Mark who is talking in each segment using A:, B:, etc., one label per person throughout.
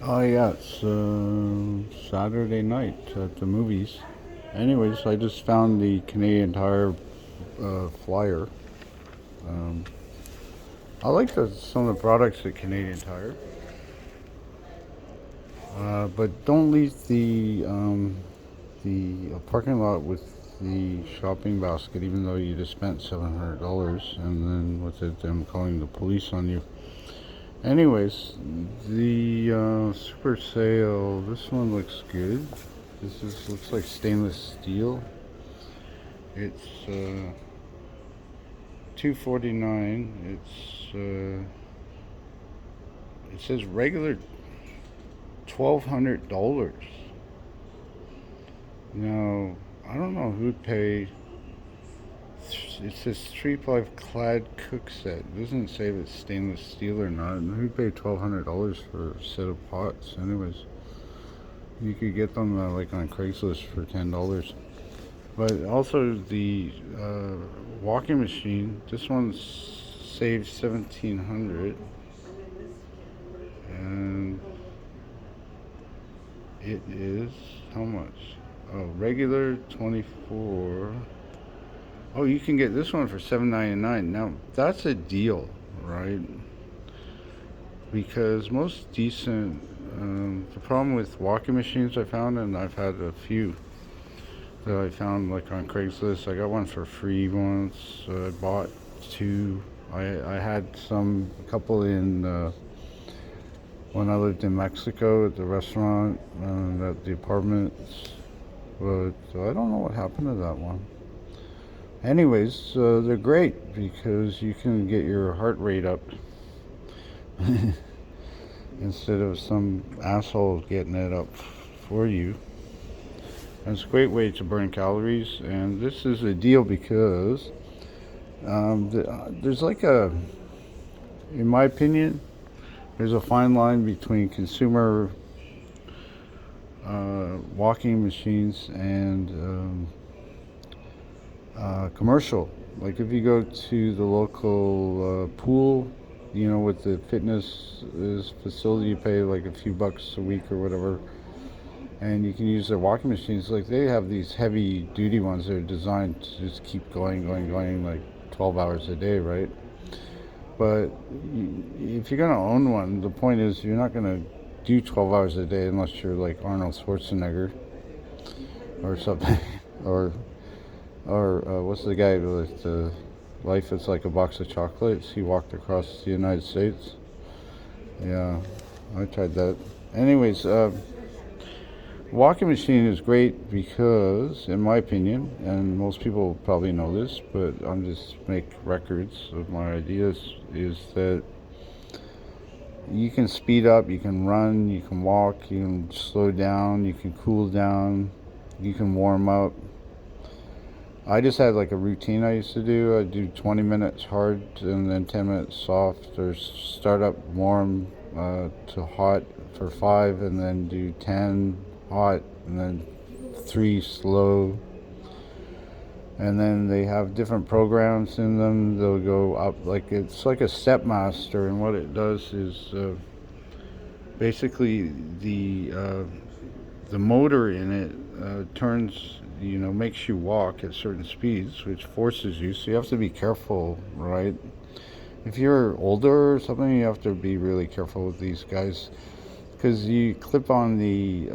A: Oh yeah, it's Saturday night at the movies. Anyways, I just found the Canadian Tire flyer. Um, I like some of the products at Canadian Tire, but don't leave the parking lot with the shopping basket, even though you just spent $700, and then with it, them calling the police on you. Anyways, the super sale. This one looks good. Looks like stainless steel. It's 249. It says regular $1,200. Now I don't know who'd pay. It says 3 ply clad cook set. It doesn't say if it's stainless steel or not. And who'd pay $1,200 for a set of pots? Anyways, you could get them like on Craigslist for $10. But also the walking machine. This one saved 1,700, and it is how much? Oh, regular 24. Oh, you can get this one for 7.99. Now that's a deal, right? Because most decent. The problem with walking machines I found, and I've had a few that I found like on Craigslist. I got one for free once. I bought two. I had a couple in when I lived in Mexico at the restaurant and at the apartments, but I don't know what happened to that one. Anyways, they're great because you can get your heart rate up instead of some asshole getting it up for you. And it's a great way to burn calories, and this is a deal because there's like in my opinion, there's a fine line between consumer walking machines and commercial. Like if you go to the local pool, with the fitness facility, you pay like a few bucks a week or whatever, and you can use their walking machines. Like they have these heavy duty ones that are designed to just keep going, like 12 hours a day, right? But if you're gonna own one, the point is you're not gonna do 12 hours a day unless you're like Arnold Schwarzenegger or something, or what's the guy with the life that's like a box of chocolates? He walked across the United States. Yeah, I tried that. Anyways, walking machine is great because, in my opinion, and most people probably know this, but I'm just make records of my ideas, is that you can speed up, you can run, you can walk, you can slow down, you can cool down, you can warm up. I just had like a routine I used to do. I do 20 minutes hard and then 10 minutes soft, or start up warm to hot for 5, and then do 10 hot and then 3 slow. And then they have different programs in them. They'll go up like it's like a step master, and what it does is basically the motor in it turns, makes you walk at certain speeds, which forces you. So you have to be careful, right? If you're older or something, you have to be really careful with these guys because you clip on the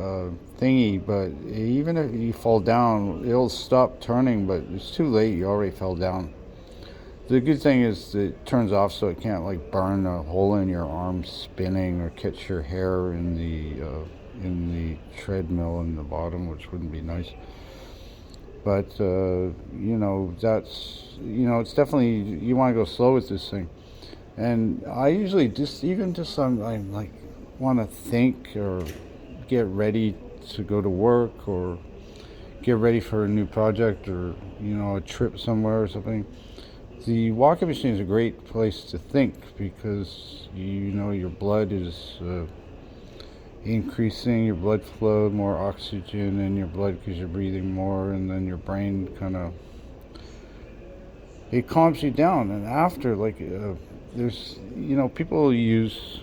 A: thingy, but even if you fall down, it'll stop turning, but it's too late. You already fell down. The good thing is that it turns off so it can't like burn a hole in your arm spinning or catch your hair in the treadmill in the bottom, which wouldn't be nice. But it's definitely, you want to go slow with this thing. And I usually just I like want to think or get ready to go to work or get ready for a new project or a trip somewhere or something. The walking machine is a great place to think because your blood is increasing, your blood flow, more oxygen in your blood because you're breathing more, and then your brain kind of, it calms you down. And after, like, there's, people use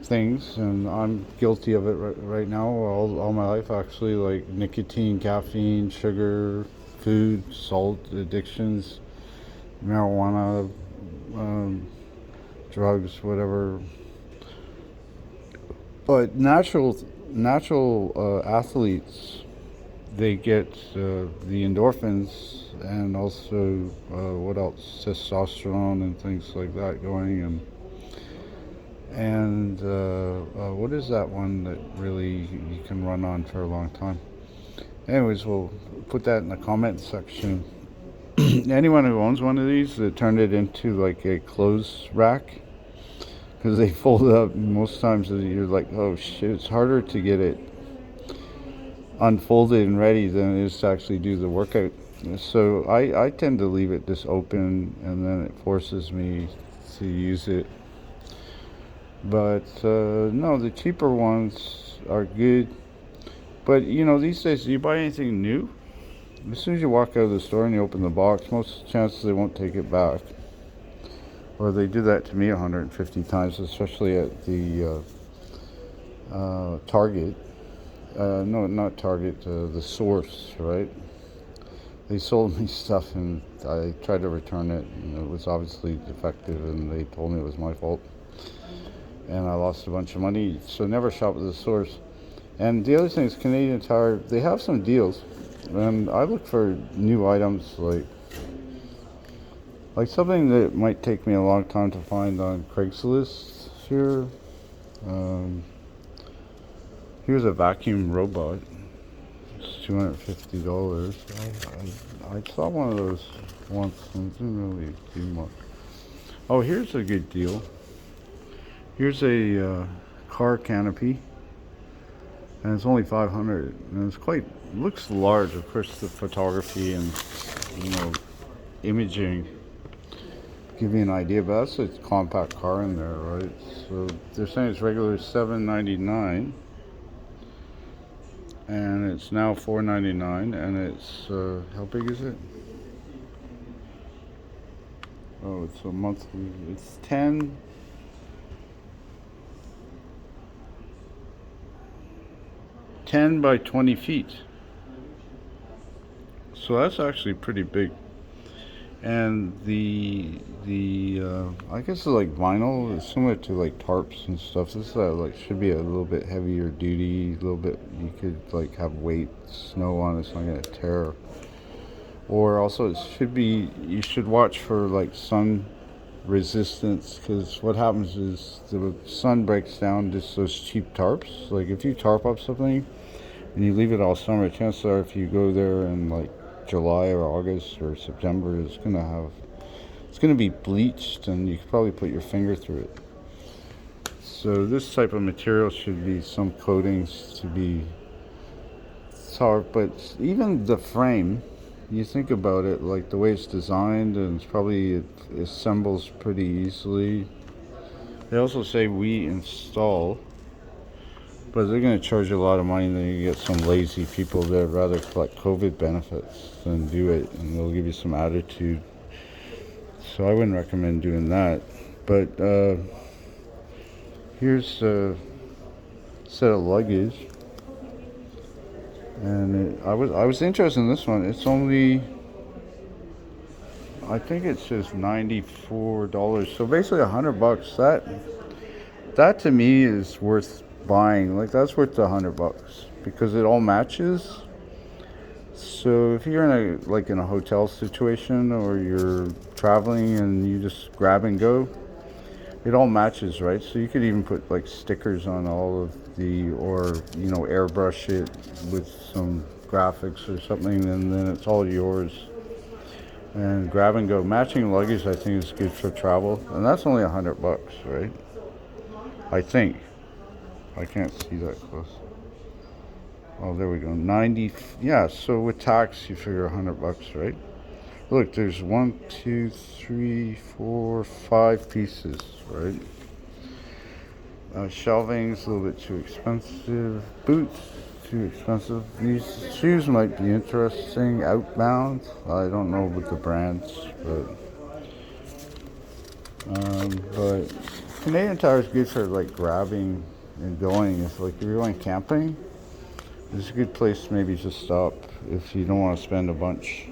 A: things, and I'm guilty of it right now. All my life, actually, like nicotine, caffeine, sugar, food, salt addictions, marijuana, um, drugs, whatever. But natural athletes, they get the endorphins and also what else, testosterone and things like that going, and what is that one that really you can run on for a long time? Anyways, we'll put that in the comment section. Anyone who owns one of these, that turned it into like a clothes rack, because they fold up. Most times you're like, oh shit, it's harder to get it unfolded and ready than it is to actually do the workout. So I tend to leave it just open, and then it forces me to use it. But no, the cheaper ones are good. But these days, do you buy anything new? As soon as you walk out of the store and you open the box, most chances they won't take it back. Or they do that to me 150 times, especially at the Target. No, not Target, the Source, right? They sold me stuff and I tried to return it, and it was obviously defective, and they told me it was my fault. And I lost a bunch of money, so never shop at the Source. And the other thing is, Canadian Tire, they have some deals. And I look for new items, like something that might take me a long time to find on Craigslist here. Um, Here's a vacuum robot. It's $250. I saw one of those once and it didn't really do much. Oh, here's a good deal. Here's a car canopy, and it's only $500, and it's looks large. Of course, the photography and imaging give you an idea, but that's a compact car in there, right? So they're saying it's regular $7.99, and it's now $4.99, and it's how big is it? Oh, it's a monthly. It's 10 by 20 feet. So that's actually pretty big. And the I guess it's like vinyl. It's similar to like tarps and stuff. This should be a little bit heavier duty. A little bit, you could like have weight, snow on it. It's not gonna tear. Or also, you should watch for like sun resistance, because what happens is the sun breaks down just those cheap tarps. Like if you tarp up something and you leave it all summer, chances are if you go there in like July or August or September, it's gonna be bleached, and you could probably put your finger through it. So this type of material should be some coatings to be tarp, but even the frame, you think about it, like the way it's designed, and it assembles pretty easily. They also say we install, but they're going to charge you a lot of money, and then you get some lazy people that rather collect COVID benefits than do it, and they'll give you some attitude. So I wouldn't recommend doing that. But here's a set of luggage, and I was interested in this one. It's only, I think it says $94. So basically $100. That to me is worth buying. Like that's worth the $100 because it all matches. So if you're in a hotel situation, or you're traveling and you just grab and go, it all matches, right? So you could even put like stickers on all of or airbrush it with some graphics or something, and then it's all yours. And grab and go. Matching luggage, I think, is good for travel, and that's only $100, right? I think. I can't see that close. Oh, there we go. 90. Yeah. So with tax, you figure $100, right? Look, there's 1, 2, 3, 4, 5 pieces, right? Shelving's a little bit too expensive. Boots, too expensive. These shoes might be interesting. Outbound. I don't know with the brands, but Canadian Tire is good for like grabbing and going. If like if you're going camping, it's a good place to maybe just stop if you don't want to spend a bunch.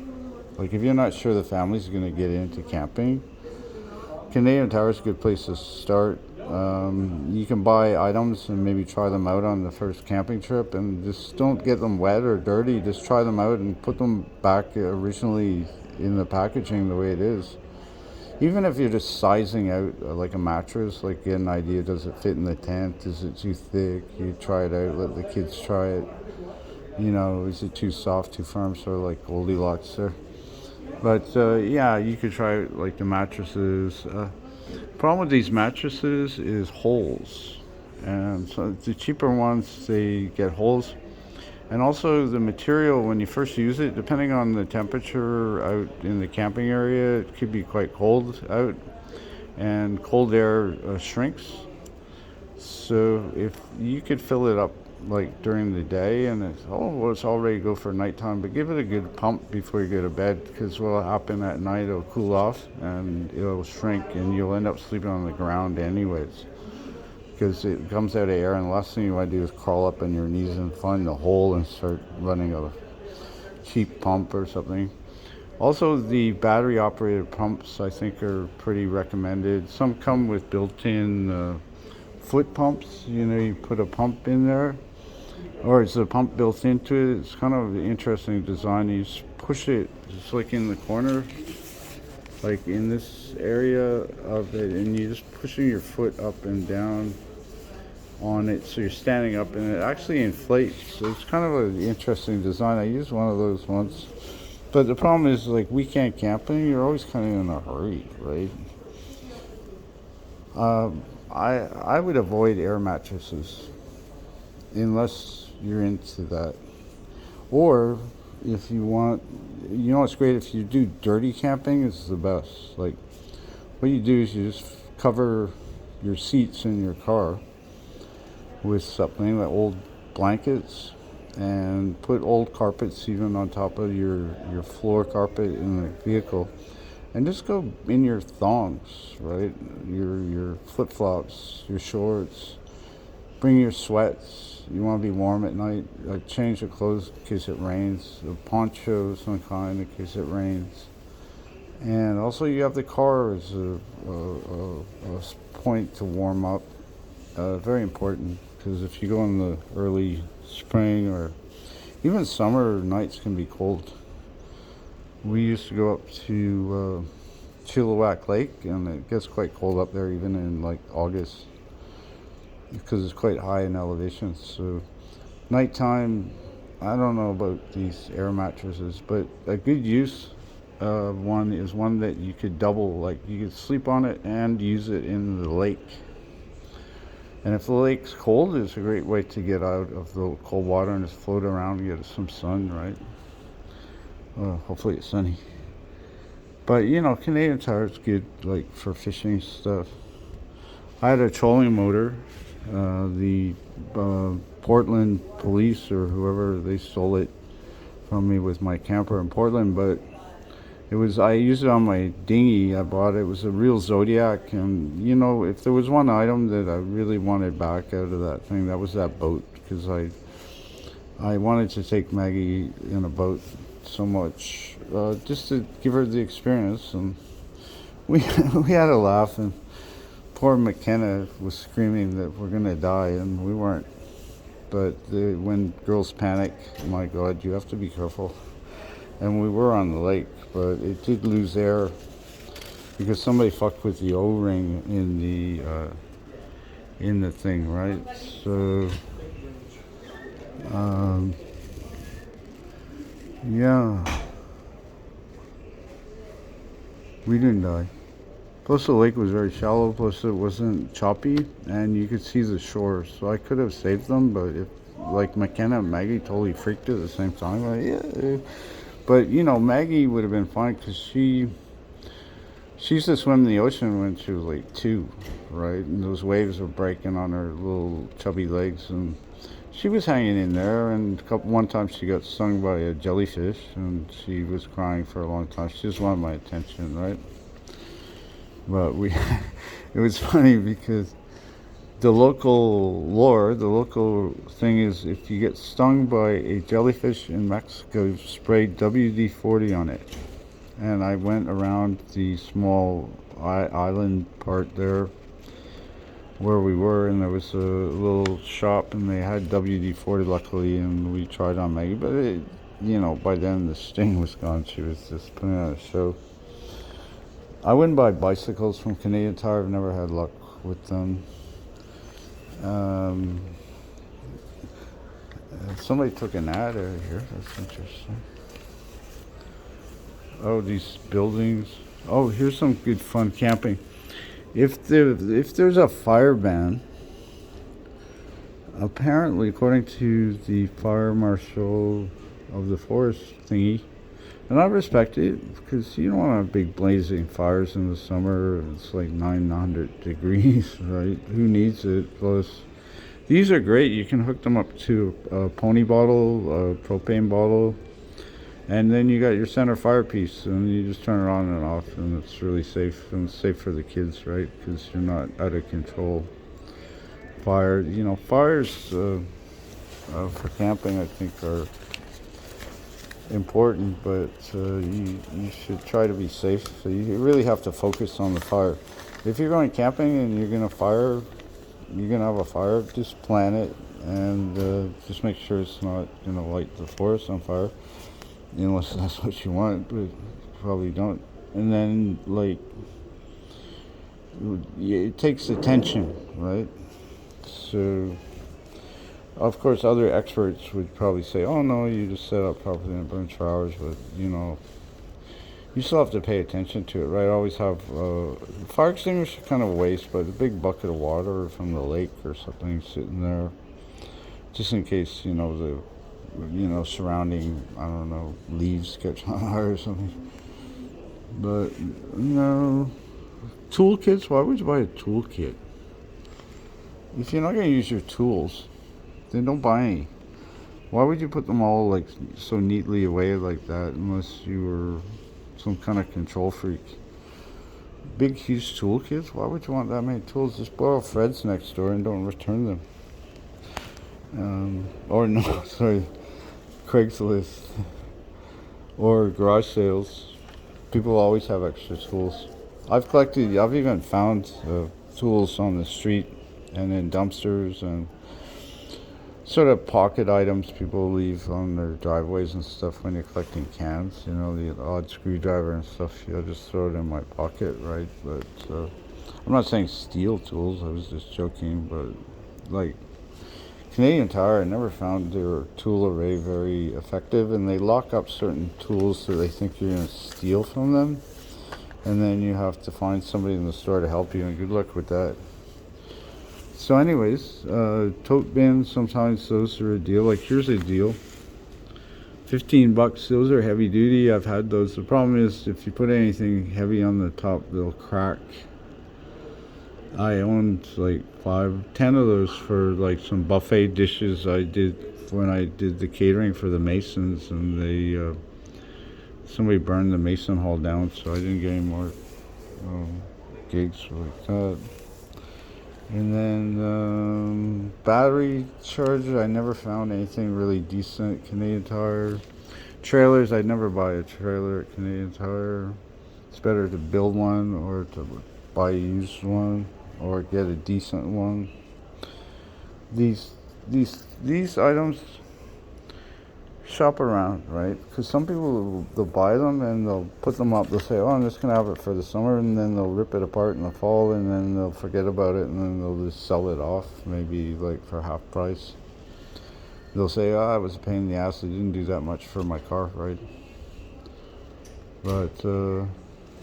A: Like if you're not sure the family's going to get into camping, Canadian Tire is a good place to start. You can buy items and maybe try them out on the first camping trip, and just don't get them wet or dirty. Just try them out and put them back originally in the packaging the way it is. Even if you're just sizing out like a mattress, like get an idea, does it fit in the tent? Is it too thick? You try it out, let the kids try it. You know, is it too soft, too firm? Sort of like Goldilocks there. But yeah, you could try like the mattresses. Problem with these mattresses is holes, and so the cheaper ones they get holes, and also the material when you first use it, depending on the temperature out in the camping area, it could be quite cold out, and cold air shrinks. So if you could fill it up like during the day and it's all ready to go for nighttime, but give it a good pump before you go to bed, because what'll happen at night, it'll cool off and it'll shrink and you'll end up sleeping on the ground anyways, because it comes out of air, and the last thing you want to do is crawl up on your knees and find the hole and start running a cheap pump or something. Also, the battery operated pumps I think are pretty recommended. Some come with built-in foot pumps. You know, you put a pump in there, or it's a pump built into it. It's kind of an interesting design. You just push it just like in the corner, like in this area of it, and you're just pushing your foot up and down on it, so you're standing up and it actually inflates. So it's kind of an interesting design. I used one of those once, but the problem is like weekend camping, you're always kind of in a hurry, right? I would avoid air mattresses unless you're into that. Or if you want, you know what's great, if you do dirty camping, it's the best. Like what you do is you just cover your seats in your car with something like old blankets, and put old carpets even on top of your floor carpet in the vehicle, and just go in your thongs, right? Your flip flops, your shorts. Bring your sweats. You want to be warm at night. Change your clothes in case it rains. A poncho of some kind in case it rains. And also, you have the car as a point to warm up. Very important, because if you go in the early spring or even summer, nights can be cold. We used to go up to Chilliwack Lake, and it gets quite cold up there even in like August, because it's quite high in elevation. So nighttime, I don't know about these air mattresses, but a good use one is one that you could double, like you could sleep on it and use it in the lake. And if the lake's cold, it's a great way to get out of the cold water and just float around and get some sun, right? Hopefully it's sunny. But you know, Canadian Tire is good like for fishing stuff. I had a trolling motor. The Portland police or whoever, they stole it from me with my camper in Portland, but I used it on my dinghy. I bought it. It was a real Zodiac, and you know, if there was one item that I really wanted back out of that thing, that was that boat, because I wanted to take Maggie in a boat so much, just to give her the experience, and we we had a laugh, and poor McKenna was screaming that we're gonna die, and we weren't. But when girls panic, my God, you have to be careful. And we were on the lake, but it did lose air because somebody fucked with the O-ring in the thing, right? So, yeah, we didn't die. Plus the lake was very shallow, plus it wasn't choppy, and you could see the shore, so I could have saved them, but if, like, McKenna and Maggie totally freaked at the same time, like, yeah. But, you know, Maggie would have been fine, because she used to swim in the ocean when she was, like, 2, right? And those waves were breaking on her little chubby legs, and she was hanging in there, and one time she got stung by a jellyfish, and she was crying for a long time. She just wanted my attention, right? But it was funny because the local thing is if you get stung by a jellyfish in Mexico, spray WD-40 on it. And I went around the small island part there where we were, and there was a little shop, and they had WD-40 luckily, and we tried on Maggie, but by then the sting was gone. She was just putting on a show. I wouldn't buy bicycles from Canadian Tire. I've never had luck with them. Somebody took an ad out here. That's interesting. Oh, these buildings. Oh, here's some good fun camping. If there's a fire ban, apparently, according to the fire marshal of the forest thingy, and I respect it because you don't want big blazing fires in the summer. It's like 900 degrees, right? Who needs it? Plus, these are great. You can hook them up to a pony bottle, a propane bottle, and then you got your center fire piece, and you just turn it on and off, and it's really safe, and it's safe for the kids, right? Because you're not out of control. Fires for camping, I think, are important, but you should try to be safe. So you really have to focus on the fire. If you're going camping and you're gonna have a fire, just plan it and just make sure it's not gonna light the forest on fire, unless that's what you want, but probably don't. And then it takes attention, right? So of course, other experts would probably say, "Oh no, you just set up properly and it burns for hours." But you still have to pay attention to it, right? Always have fire extinguisher, kind of a waste, but a big bucket of water from the lake or something sitting there, just in case the surrounding, I don't know, leaves catch on fire or something. But toolkits. Why would you buy a toolkit if you're not going to use your tools? Then don't buy any. Why would you put them all so neatly away like that unless you were some kind of control freak? Big huge toolkits? Why would you want that many tools? Just borrow Fred's next door and don't return them. Or no, sorry, Craigslist or garage sales. People always have extra tools. I've even found tools on the street and in dumpsters and sort of pocket items people leave on their driveways and stuff when you're collecting cans. The odd screwdriver and stuff. Just throw it in my pocket, right? But I'm not saying steal tools. I was just joking. But Canadian Tire, I never found their tool array very effective, and they lock up certain tools so they think you're going to steal from them, and then you have to find somebody in the store to help you, and good luck with that. So anyways, tote bins, sometimes those are a deal. Here's a deal. $15. Those are heavy duty. I've had those. The problem is if you put anything heavy on the top, they'll crack. I owned 10 of those for some buffet dishes I did when I did the catering for the Masons, and somebody burned the Mason Hall down, so I didn't get any more gigs like that. And then battery charger, I never found anything really decent at Canadian Tire. Trailers, I'd never buy a trailer at Canadian Tire. It's better to build one or to buy a used one or get a decent one. These items, shop around, right? Because some people, they'll buy them and they'll put them up. They'll say, "Oh, I'm just gonna have it for the summer," and then they'll rip it apart in the fall, and then they'll forget about it, and then they'll just sell it off, maybe for half price. They'll say, "Oh, it was a pain in the ass. It didn't do that much for my car, right?" But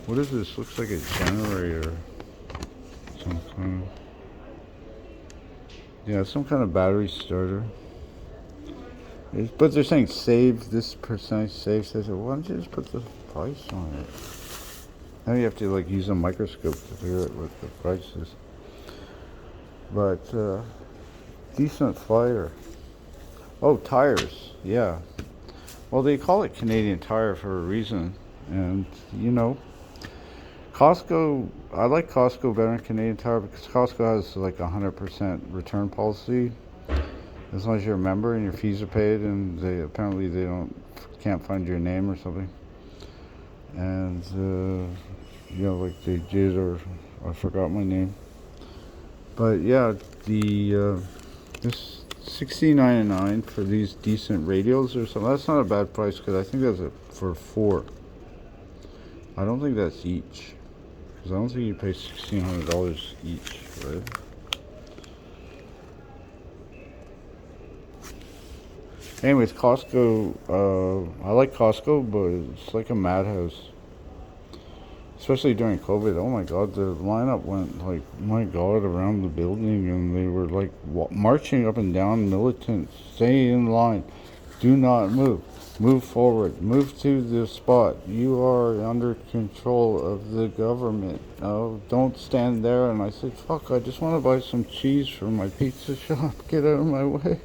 A: what is this? Looks like a generator. Some kind of battery starter. But they're saying save this percentage, save. So I said, why don't you just put the price on it? Now you have to use a microscope to figure out what the price is. But decent fire. Oh, tires. Yeah. Well, they call it Canadian Tire for a reason, and Costco I like Costco better than Canadian Tire because Costco has like 100% return policy as long as you're a member and your fees are paid, and they don't can't find your name or something. And like they did, or I forgot my name. But yeah, the this $16.99 for these decent radios or something. That's not a bad price because I think that's for four. I don't think that's each, because I don't think you pay $1,600 each, right? Anyways, Costco. I like Costco, but it's like a madhouse, especially during COVID. Oh my God, the lineup went like, my God, around the building, and they were like marching up and down, militant, stay in line, do not move, move forward, move to the spot. You are under control of the government. Oh, don't stand there. And I said, fuck, I just want to buy some cheese for my pizza shop. Get out of my way.